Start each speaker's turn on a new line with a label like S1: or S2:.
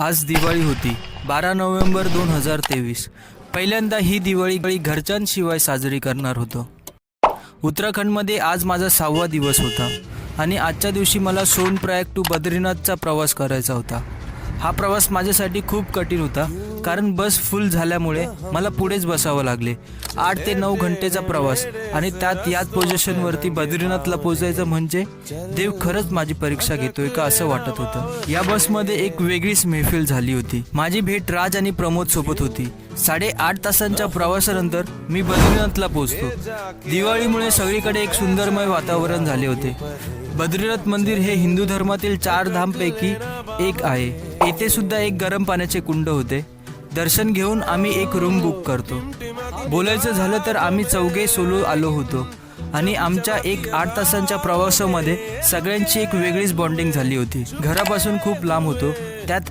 S1: आज दिवाळी होती 12 नोव्हेंबर 2023। पहिल्यांदा ही दिवाळी घरच्यांशिवाय साजरी करणार होतो। उत्तराखंडमध्ये आज माझा 6वा दिवस होता आणि आजच्या दिवशी मला सोनप्रयाग टू बद्रीनाथचा प्रवास करायचा होता। हा प्रवास माझ्यासाठी खूप कठीण होता कारण बस फुल झाल्यामुळे मला पुढेच बसावं लागले। 8 ते 9 घंटेचा प्रवास आणि त्यात याच पोझिशनवरती बद्रीनाथला पोहोचायचं म्हणजे देव खरंच माझी परीक्षा घेतोय का असं वाटत होतं। या बसमध्ये एक वेगळीच महफिल झाली होती। माझी भेट राज आणि प्रमोद सोबत होती। 8.5 तासांच्या प्रवासानंतर मी बद्रीनाथला पोहोचतो। दिवाळीमुळे सगळीकडे एक सुंदरमय वातावरण झाले होते। बद्रीनाथ मंदिर हे हिंदू धर्मातील 4 धामपैकी एक आहे। येथे सुद्धा एक गरम पाण्याचे कुंड होते। दर्शन घेऊन आम्ही एक रूम बुक करतो। बोलायचं झालं तर आम्ही चौघे सोलो आलो होतो आणि आमच्या 8 तासांच्या प्रवासामध्ये सगळ्यांची एक वेगळीच बॉन्डिंग झाली होती। घरापासून खूप लांब होतो, त्यात